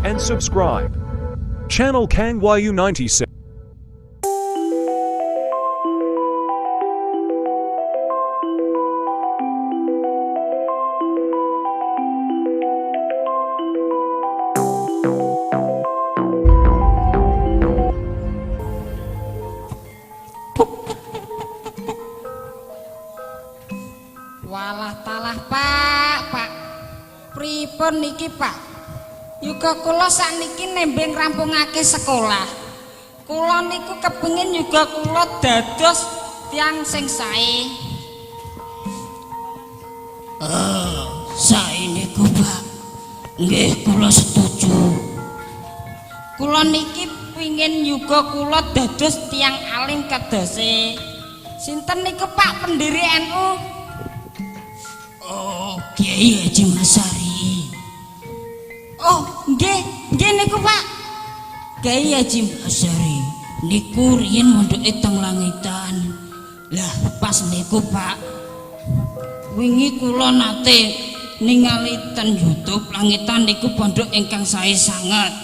and subscribe. Channel Kang Yu 96. Walah talah Pak. Pripun niki Pak? Yuga kula sakniki nembeng rampungake sekolah. Kula niku kepengin yuga kula dados tiyang sing sae. Sae niku Pak. Nggih kula setuju. Kula niki pingin yuga kula dados tiyang alim kedose. Sinten niku Pak pendiri NU? Oh, Kiai Haji Masari. Oh, nggih niku Pak. Kiai Haji Masari niku riyen mondoke teng Langitan. Lah pas niku Pak, wingi kula nate ningali ten YouTube Langitan niku pondok ingkang sae sanget.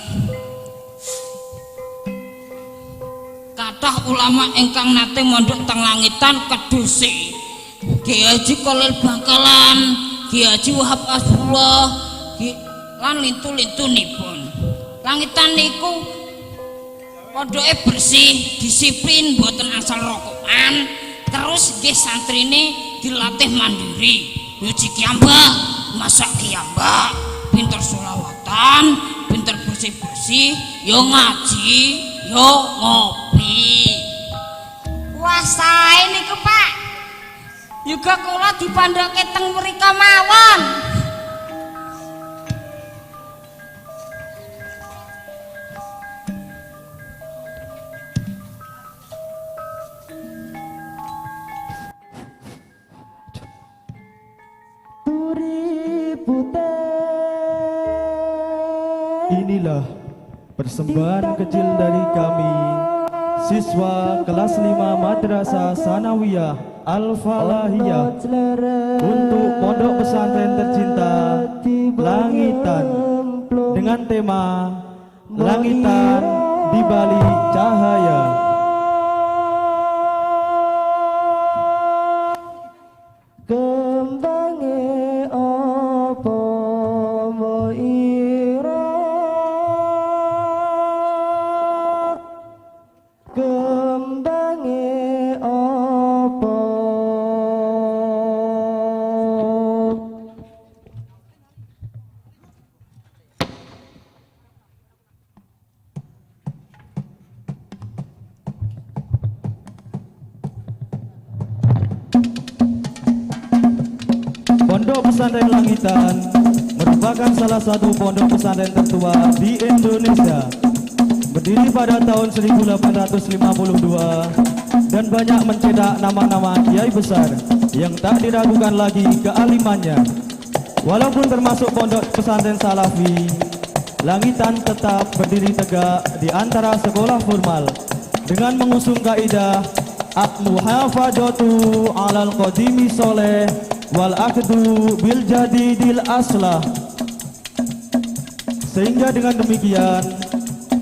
Kathah ulama ingkang nate mondok teng Langitan keduse Kiai Haji Kolil Bangkalan, Kiai Haji Wahab Asbullah, lan lintu-lintunipun. Langitan niku pondoke bersih, disiplin, boten asal rokokan. Terus nggih santrine dilatih mandiri, nyuci kiambak, masak kiambak, pinter sholawatan, pinter bersih-bersih, yo ngaji, yo ngopi. Wah sae niku Pak. Yuga kula dipandoke teng mrika mawon. Inilah persembahan kecil dari kami, siswa kelas 5 Madrasah Sanawiyah Al-Falahiyah, untuk pondok pesantren tercinta Langitan, dengan tema Langitan di Balik Cahaya. Kembange opo mo ira, kembange opo. Pondok Pesantren Langitan merupakan salah satu pondok pesantren tertua di Indonesia. Berdiri pada tahun 1852 dan banyak mencetak nama-nama kiai besar yang tak diragukan lagi kealimannya. Walaupun termasuk pondok pesantren Salafi, Langitan tetap berdiri tegak di antara sekolah formal dengan mengusung kaidah al-muhafadzatu 'alal qadimi sholeh wal akhdu bil jadidil aslah. Sehingga dengan demikian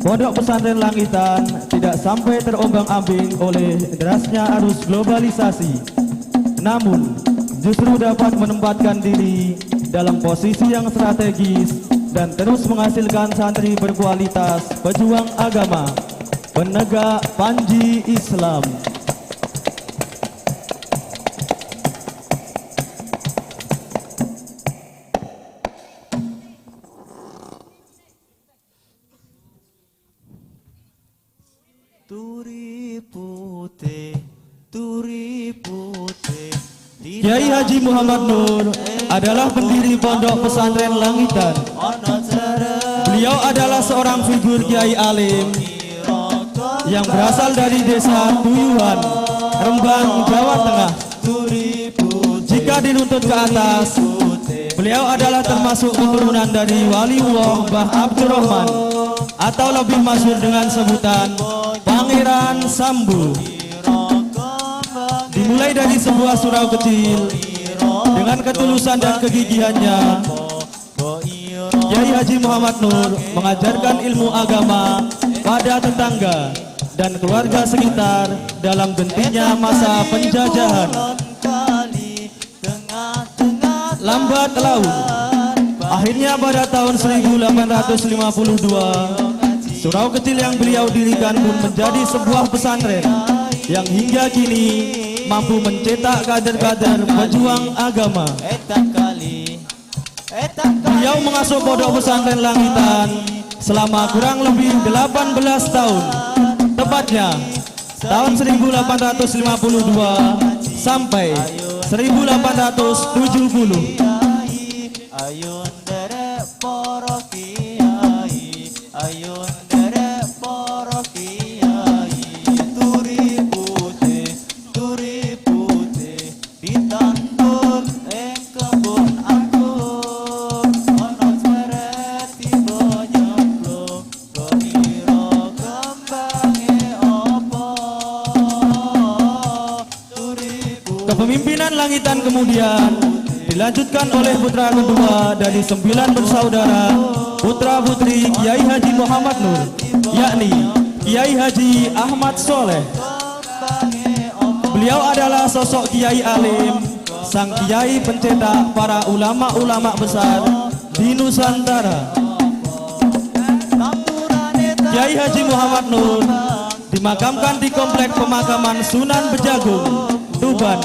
pondok pesantren Langitan tidak sampai terombang-ambing oleh derasnya arus globalisasi, namun justru dapat menempatkan diri dalam posisi yang strategis dan terus menghasilkan santri berkualitas, pejuang agama, penegak panji Islam. Kiai Haji Muhammad Nur adalah pendiri pondok pesantren Langitan. Beliau adalah seorang figur kiai alim yang berasal dari desa Tuyuhan, Rembang, Jawa Tengah. Jika diruntut ke atas, beliau adalah termasuk keturunan dari Waliullah Mbah Abdurrahman, atau lebih masyhur dengan sebutan Pangeran Sambu. Dimulai dari sebuah surau kecil, dengan ketulusan dan kegigihannya, Kiai Haji Muhammad Nur mengajarkan ilmu agama pada tetangga dan keluarga sekitar dalam gentinya masa penjajahan. Lambat laun, akhirnya pada tahun 1852, surau kecil yang beliau dirikan pun menjadi sebuah pesantren yang hingga kini mampu mencetak kader-kader pejuang agama. Beliau mengasuh pondok pesantren Langitan selama kurang lebih 18 tahun, tepatnya tahun 1852 sampai 1870. Ayun derek para kiai, ayun derek para kiai, turi putih ditandur ing kebun anggur, ana ceret tiba nyemplung, kira kembange apa? Turi putih. Kepemimpinan Langitan kemudian dilanjutkan oleh putra kedua dari 9 bersaudara putra putri Kiai Haji Muhammad Nur, yakni Kiai Haji Ahmad Soleh. Beliau adalah sosok kiai alim, sang kiai pencetak para ulama-ulama besar di Nusantara. Kiai Haji Muhammad Nur dimakamkan di komplek pemakaman Sunan Bejagung, Tuban.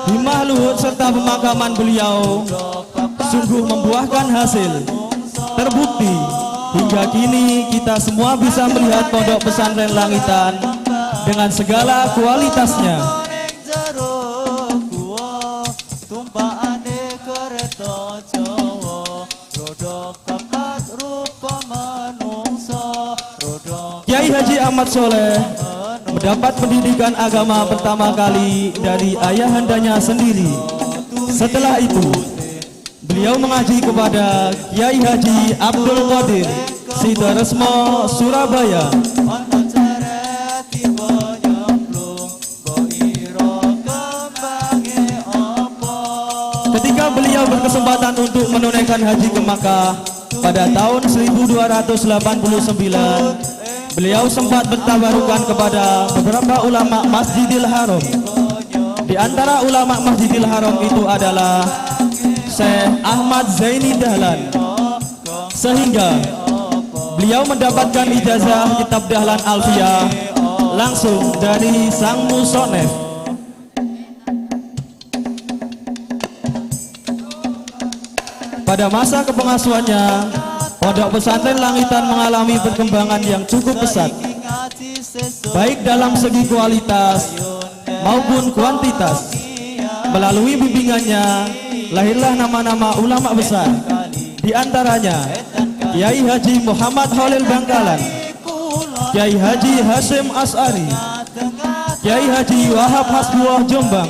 Himah luhur serta pemakaman beliau sungguh membuahkan hasil. Terbukti hingga kini kita semua bisa melihat pondok pesantren Langitan dengan segala kualitasnya. Kiai Haji Ahmad Soleh mendapat pendidikan agama pertama kali dari ayahandanya sendiri. Setelah itu, beliau mengaji kepada Kiai Haji Abdul Qadir Sidaresmo Surabaya. Ketika beliau berkesempatan untuk menunaikan haji ke Makkah pada tahun 1289, beliau sempat bertabarukan kepada beberapa ulama Masjidil Haram. Di antara ulama Masjidil Haram itu adalah Syekh Ahmad Zaini Dahlan, sehingga beliau mendapatkan ijazah kitab Dahlan Alfiyah langsung dari sang musonef. Pada masa kepengasuhannya, pondok pesantren Langitan mengalami perkembangan yang cukup pesat, baik dalam segi kualitas maupun kuantitas. Melalui bimbingannya, lahirlah nama-nama ulama besar, di antaranya Kiai Haji Muhammad Khalil Bangkalan, Kiai Haji Hasyim As'ari, Kiai Haji Wahab Hasbuah Jombang,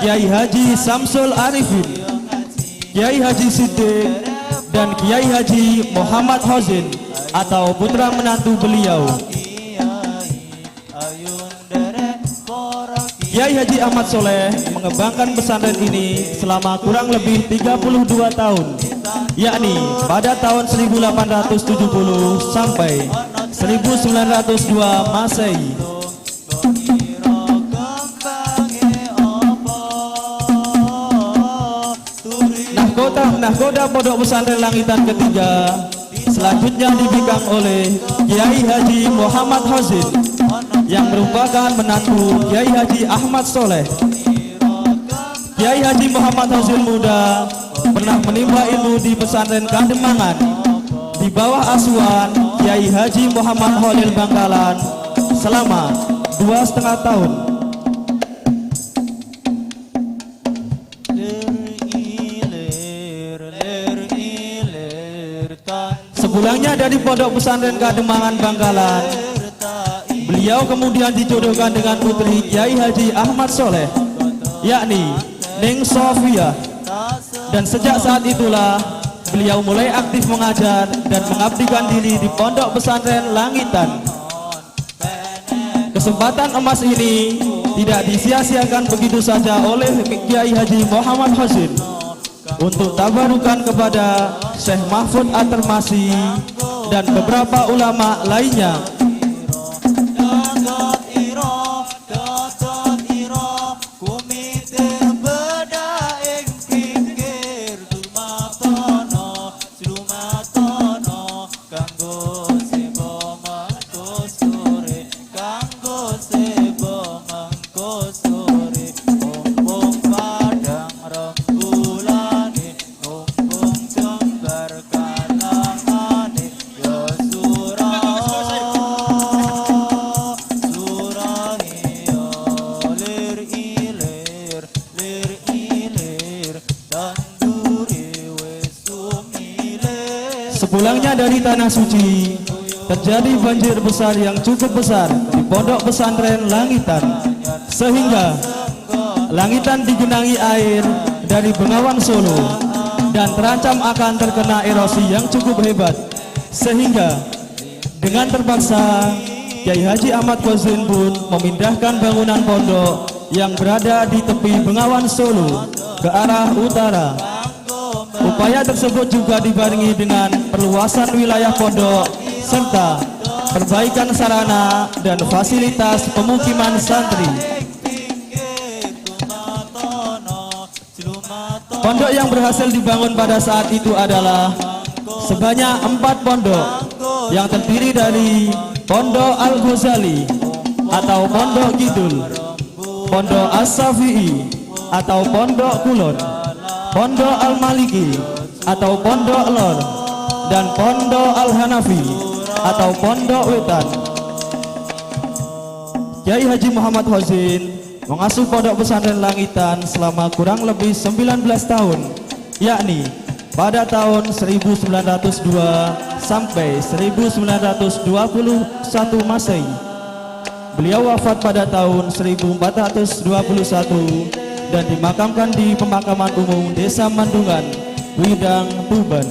Kiai Haji Samsul Arifin, Kiai Haji Siddiq, dan Kiai Haji Muhammad Hozin atau putra menantu beliau. Kiai Haji Ahmad Soleh mengembangkan pesantren ini selama kurang lebih 32 tahun, yakni pada tahun 1870 sampai 1902 Masehi. Nahkoda Pondok Pesantren Langitan ketiga selanjutnya dipegang oleh Kiai Haji Muhammad Hozin yang merupakan menantu Kiai Haji Ahmad Soleh. Kiai Haji Muhammad Hozin muda pernah menimba ilmu di pesantren Kademangan di bawah asuhan Kiai Haji Muhammad Khalil Bangkalan selama 2,5 tahun. Sepulangnya dari pondok pesantren Kademangan Bangkalan, beliau kemudian dijodohkan dengan putri Kiai Haji Ahmad Soleh, yakni Ning Sofia. Dan sejak saat itulah beliau mulai aktif mengajar dan mengabdikan diri di pondok pesantren Langitan. Kesempatan emas ini tidak disia-siakan begitu saja oleh Kiai Haji Muhammad Hozin, untuk tabarukan kepada Syekh Mahfud At-Termasi dan beberapa ulama lainnya. Gatot iro kumite beda ing pinggir lumatono kanggo sebo mangko sore ompong padang rembulane ompong jembar kalangane ya lir ilir tanduri wis sumilir. Sepulangnya dari tanah suci, terjadi banjir besar yang cukup besar di pondok pesantren Langitan, sehingga Langitan digenangi air dari Bengawan Solo dan terancam akan terkena erosi yang cukup hebat, sehingga dengan terpaksa Kiai Haji Ahmad Khozin pun memindahkan bangunan pondok yang berada di tepi Bengawan Solo ke arah utara. Upaya tersebut juga dibarengi dengan perluasan wilayah pondok serta perbaikan sarana dan fasilitas pemukiman santri. Pondok yang berhasil dibangun pada saat itu adalah sebanyak 4 pondok yang terdiri dari Pondok Al-Ghazali atau Pondok Kidul, Pondok As-Safi'i atau Pondok Kulon, Pondok Al-Maliki atau Pondok Lor, dan Pondok Al-Hanafi atau Pondok Wetan. Kiai Haji Muhammad Khozin mengasuh pondok pesantren Langitan selama kurang lebih 19 tahun, yakni pada tahun 1902 sampai 1921 Masehi. Beliau wafat pada tahun 1421 dan dimakamkan di pemakaman umum Desa Mandungan, Widang, Tuban.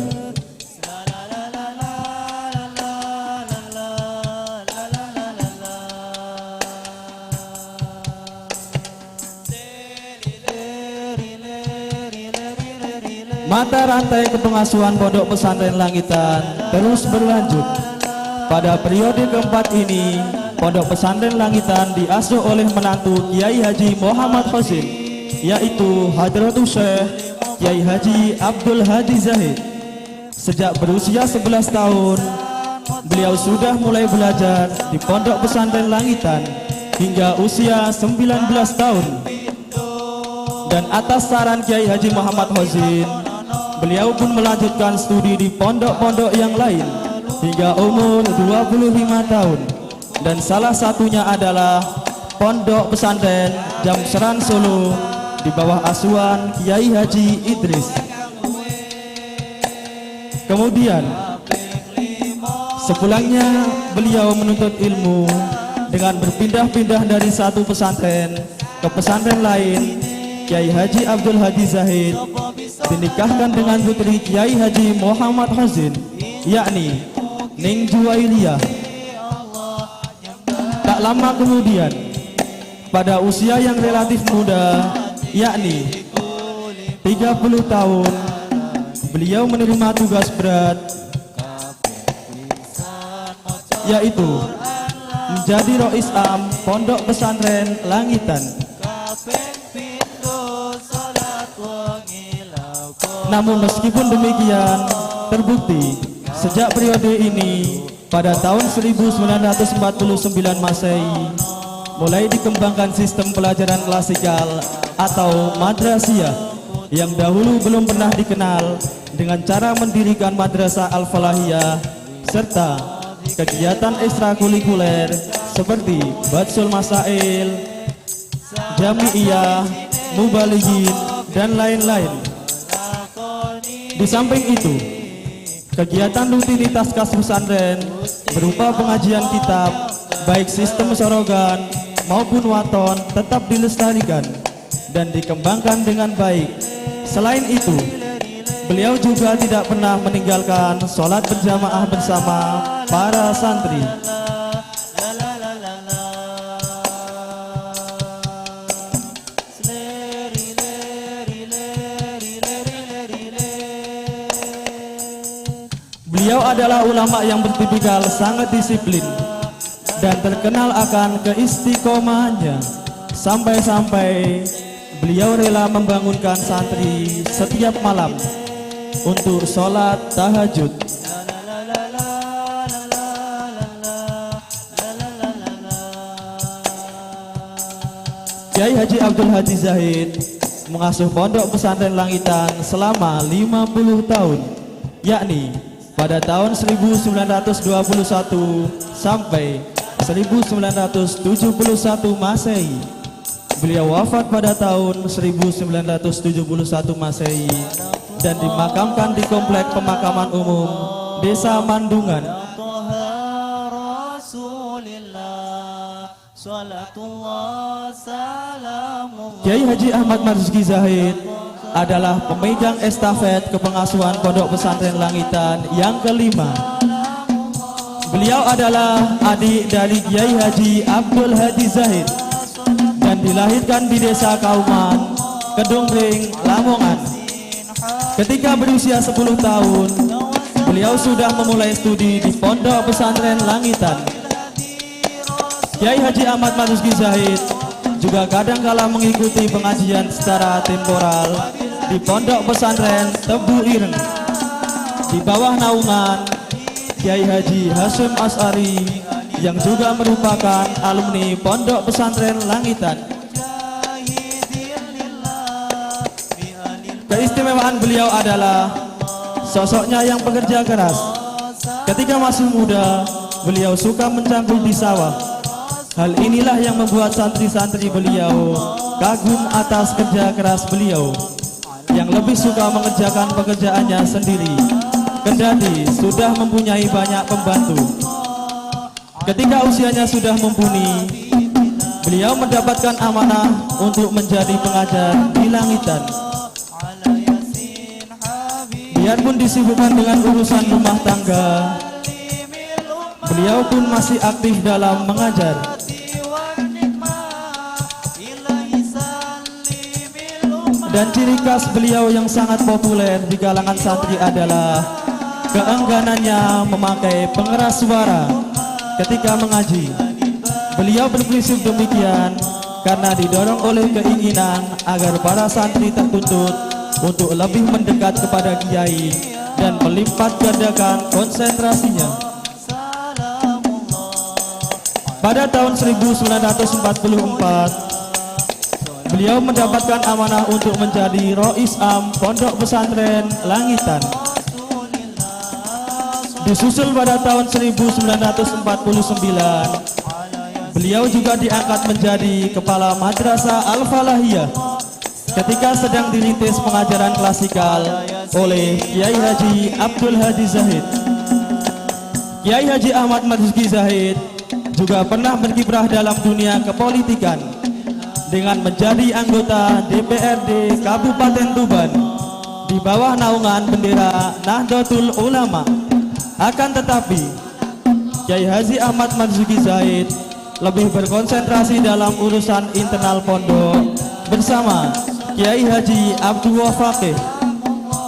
Mata rantai kepengasuhan pondok pesantren Langitan terus berlanjut. Pada periode keempat ini, pondok pesantren Langitan diasuh oleh menantu Kiai Haji Muhammad Khozin, yaitu Hadratus Syekh Kiai Haji Abdul Hadi Zahid. Sejak berusia 11 tahun, beliau sudah mulai belajar di pondok pesantren Langitan hingga usia 19 tahun. Dan atas saran Kiai Haji Muhammad Khozin, beliau pun melanjutkan studi di pondok-pondok yang lain hingga umur 25 tahun. Dan salah satunya adalah Pondok Pesantren Jamseran Solo di bawah asuhan Kiai Haji Idris. Kemudian sepulangnya beliau menuntut ilmu dengan berpindah-pindah dari satu pesantren ke pesantren lain. Kiai Haji Abdul Hadi Zahid dinikahkan dengan putri Kiai Haji Muhammad Khozin, yakni Ning Juwailiyah. Tak lama kemudian, pada usia yang relatif muda, yakni 30 tahun, beliau menerima tugas berat, yaitu menjadi Rois Am Pondok Pesantren Langitan. Namun meskipun demikian, terbukti sejak periode ini pada tahun 1949 Masehi mulai dikembangkan sistem pelajaran klasikal atau madrasiyah yang dahulu belum pernah dikenal, dengan cara mendirikan madrasah al-falahiyah serta kegiatan ekstrakurikuler seperti Batsul Masail, Jami'iyah, Mubalighin, dan lain-lain. Di samping itu, kegiatan rutinitas kas pesantren berupa pengajian kitab, baik sistem sorogan maupun waton, tetap dilestarikan dan dikembangkan dengan baik. Selain itu, beliau juga tidak pernah meninggalkan sholat berjamaah bersama para santri. Beliau adalah ulama yang bertipikal sangat disiplin dan terkenal akan keistiqomahannya. Sampai-sampai beliau rela membangunkan santri setiap malam untuk sholat tahajud. Kiai Haji Abdul Hadi Zahid mengasuh pondok pesantren Langitan selama 50 tahun, yakni pada tahun 1921 sampai 1971 Masehi. Beliau wafat pada tahun 1971 Masehi dan dimakamkan di Komplek Pemakaman Umum Desa Mandungan. Kiai Haji Ahmad Marzuki Zahid adalah pemegang estafet kepengasuhan Pondok Pesantren Langitan yang kelima. Beliau adalah adik dari Kiai Haji Abdul Hadi Zahid dan dilahirkan di Desa Kauman, Kedungring, Lamongan. Ketika berusia 10 tahun, beliau sudah memulai studi di Pondok Pesantren Langitan. Kiai Haji Ahmad Marzuki Zahid juga kadang-kala mengikuti pengajian secara temporal di Pondok Pesantren Tebu Ireng di bawah naungan Kiai Haji Hasyim As'ari yang juga merupakan alumni Pondok Pesantren Langitan. Keistimewaan beliau adalah sosoknya yang pekerja keras. Ketika masih muda, beliau suka mencangkul di sawah. Hal inilah yang membuat santri-santri beliau kagum atas kerja keras beliau yang lebih suka mengerjakan pekerjaannya sendiri, kendati sudah mempunyai banyak pembantu. Ketika usianya sudah mumpuni, beliau mendapatkan amanah untuk menjadi pengajar di Langitan. Biarpun disibukkan dengan urusan rumah tangga, beliau pun masih aktif dalam mengajar. Dan ciri khas beliau yang sangat populer di kalangan santri adalah keengganannya memakai pengeras suara ketika mengaji. Beliau berprinsip demikian karena didorong oleh keinginan agar para santri tertuntut untuk lebih mendekat kepada kiai dan melipat gandakan konsentrasinya. Pada tahun 1944, beliau mendapatkan amanah untuk menjadi Rois Am Pondok Pesantren Langitan. Disusul pada tahun 1949, beliau juga diangkat menjadi Kepala Madrasah Al-Falahiyah ketika sedang dirintis pengajaran klasikal oleh Kiai Haji Abdul Hadi Zahid. Kiai Haji Ahmad Marzuki Zahid juga pernah berkiprah dalam dunia kepolitikan dengan menjadi anggota DPRD Kabupaten Tuban di bawah naungan bendera Nahdlatul Ulama. Akan tetapi, Kiai Haji Ahmad Marzuki Zahid lebih berkonsentrasi dalam urusan internal pondok bersama Kiai Haji Abdul Wafaqih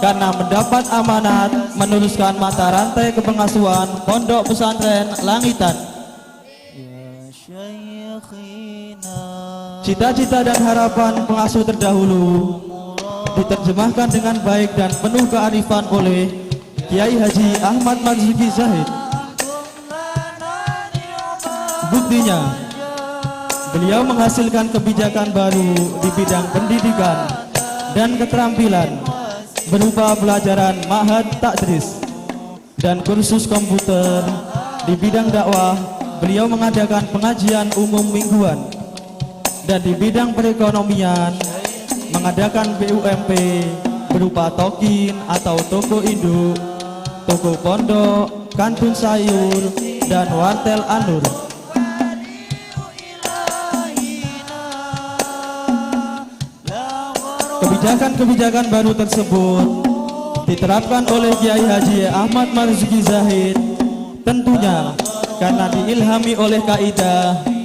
karena mendapat amanat meneruskan mata rantai kepengasuhan Pondok Pesantren Langitan. Cita-cita dan harapan pengasuh terdahulu diterjemahkan dengan baik dan penuh kearifan oleh Kiai Haji Ahmad Marzuki Zahid. Buktinya, beliau menghasilkan kebijakan baru di bidang pendidikan dan keterampilan berupa pelajaran Ma'had Ta'dris dan kursus komputer. Di bidang dakwah, beliau mengadakan pengajian umum mingguan, dan di bidang perekonomian mengadakan BUMP berupa tokin atau toko induk, toko pondok, kantun sayur, dan wartel anur. Kebijakan-kebijakan baru tersebut diterapkan oleh Kiai Haji Ahmad Marzuki Zahid tentunya karena diilhami oleh kaidah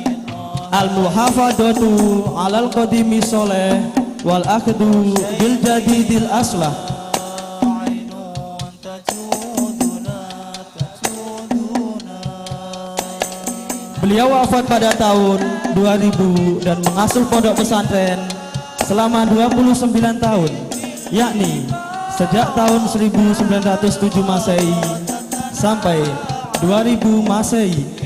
al-muhafadatu alal qadimi soleh wal akhdu bil jadidil aslah. Beliau wafat pada tahun 2000 dan mengasuh pondok pesantren selama 29 tahun, yakni sejak tahun 1907 Masehi sampai 2000 Masehi.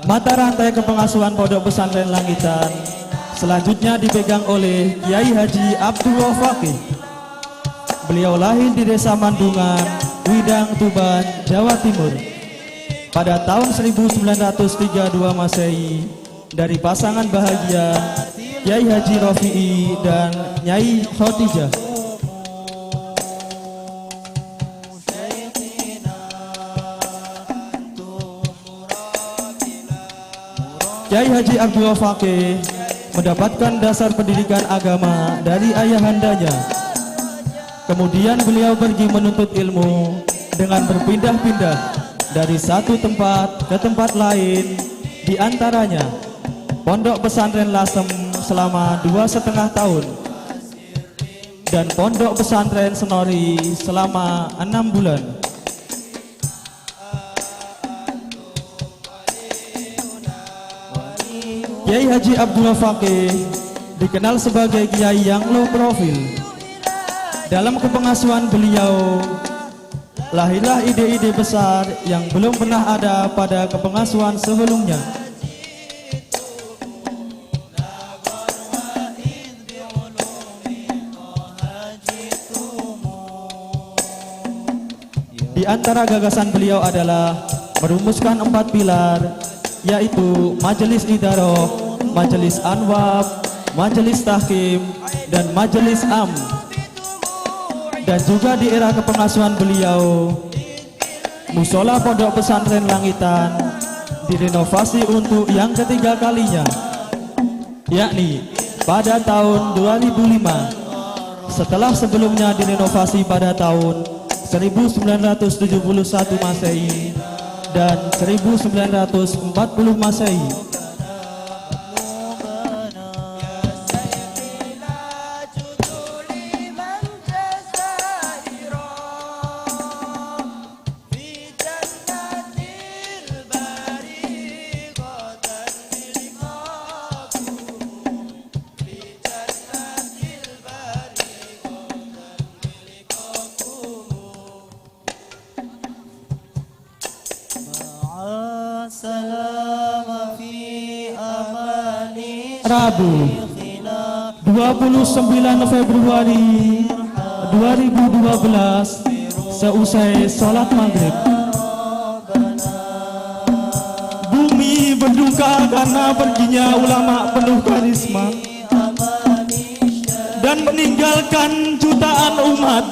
Mata rantai kepengasuhan Pondok Pesantren Langitan selanjutnya dipegang oleh Kiai Haji Abdullah Fakih. Beliau lahir di Desa Mandungan, Widang, Tuban, Jawa Timur pada tahun 1932 Masehi dari pasangan bahagia Kiai Haji Rofi'i dan Nyai Khotijah. Kiai Haji Abdullah Fakih mendapatkan dasar pendidikan agama dari ayahandanya. Kemudian beliau pergi menuntut ilmu dengan berpindah-pindah dari satu tempat ke tempat lain, di antaranya Pondok Pesantren Lasem selama 2,5 tahun dan Pondok Pesantren Senori selama 6 bulan. Kiai Haji Abdullah Fakih dikenal sebagai kiai yang low profil. Dalam kepengasuhan beliau lahirlah ide-ide besar yang belum pernah ada pada kepengasuhan sebelumnya. Di antara gagasan beliau adalah merumuskan 4 pilar, yaitu Majelis Idaroh, Majelis Anwab, Majelis Tahkim, dan Majelis Am. Dan juga di era kepengasuhan beliau, Musola Pondok Pesantren Langitan direnovasi untuk yang ketiga kalinya, yakni pada tahun 2005, setelah sebelumnya direnovasi pada tahun 1971 Masehi dan 1940 Masehi. Rabu 29 Februari 2012 seusai sholat maghrib, bumi berduka karena perginya ulama penuh karisma dan meninggalkan jutaan umat.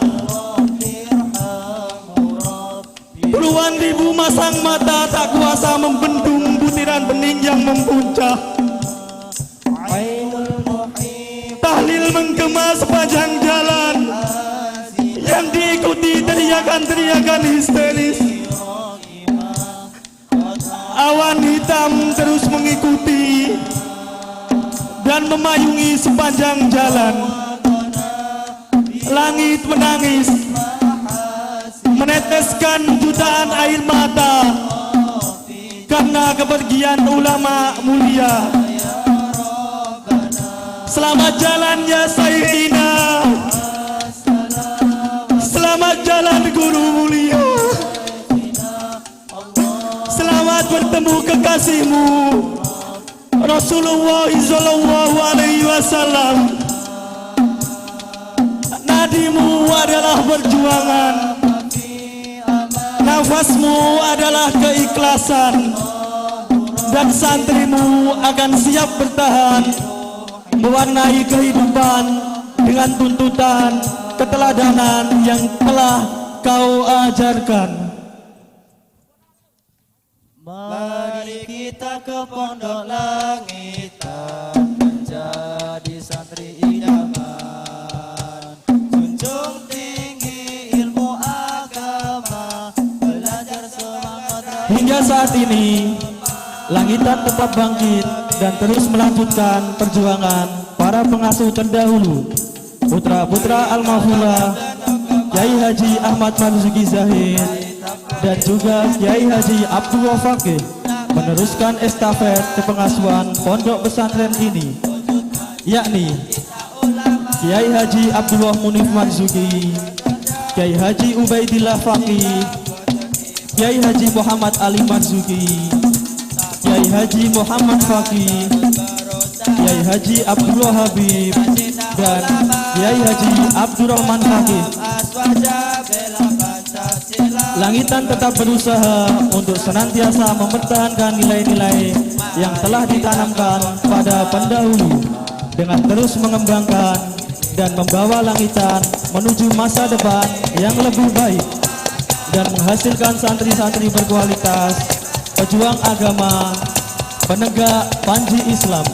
Puluhan ribu masang mata tak kuasa membendung butiran bening yang mempuncak. Tahlil menggema sepanjang jalan yang diikuti teriakan-teriakan histeris. Awan hitam terus mengikuti dan memayungi sepanjang jalan. Langit menangis, meneteskan jutaan air mata karena kepergian ulama mulia. Selamat jalan ya Sayyidina, selamat jalan guru mulia, selamat bertemu kekasihmu Rasulullah sallallahu alaihi wasallam. Nadimu adalah perjuangan, nafasmu adalah keikhlasan, dan santrimu akan siap bertahan mewarnai kehidupan dengan tuntutan keteladanan yang telah kau ajarkan. Mari kita ke Pondok Langitan menjadi santri idaman, junjung tinggi ilmu agama, belajar semangat. Hingga saat ini Langitan tetap bangkit dan terus melanjutkan perjuangan para pengasuh terdahulu, putra-putra Al-Mahfurah Kiai Haji Ahmad Marzuki Zahid dan juga Kiai Haji Abdullah Fakih meneruskan estafet kepengasuhan pondok pesantren ini, yakni Kiai Haji Abdullah Munif Marzuki, Kiai Haji Ubaidillah Fakih, Kiai Haji Muhammad Ali Marzuki, Kiai Haji Muhammad Fakih, Kiai Haji Abdullah Habib, dan Kiai Haji Abdurrahman Fakih. Langitan tetap berusaha untuk senantiasa mempertahankan nilai-nilai yang telah ditanamkan pada pendahulu dengan terus mengembangkan dan membawa Langitan menuju masa depan yang lebih baik dan menghasilkan santri-santri berkualitas, pejuang agama, penegak panji Islam.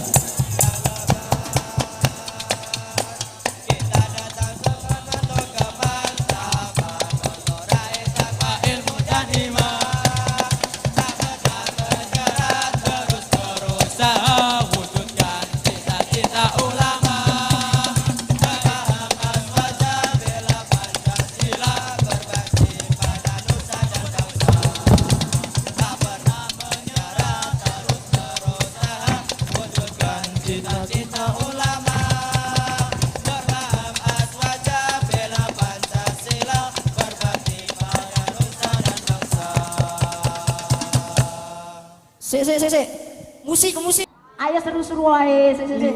Sik. Musik. Ayo seru-seru ae. Sik.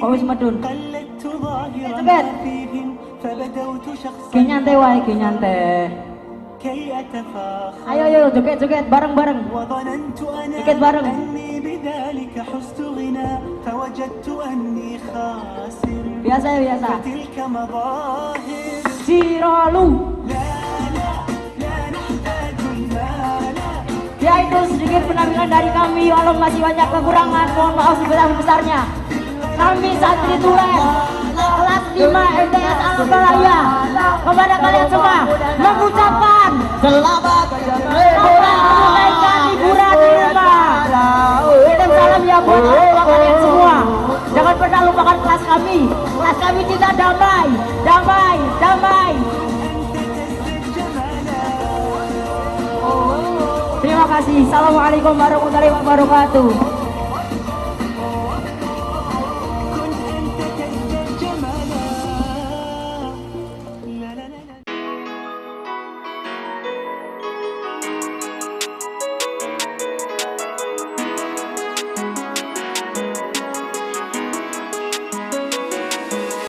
Kok wis medun. Cepet. Ge nyantai wae, ge nyantai. Ayo joget bareng-bareng. Joget bareng. Biasa. Siralu. Ya itu sedikit penampilan dari kami, walau masih banyak kekurangan, mohon maaf sebesar-besarnya. Kami santri tulen kelas 5 MTS Alam Balaya kepada kalian semua mengucapkan selamat menunaikan liburan di rumah. Kirim salam ya buat kalian semua. Jangan pernah lupakan kelas kami. Kelas kami cinta damai. Terima kasih. Assalamualaikum warahmatullahi wabarakatuh.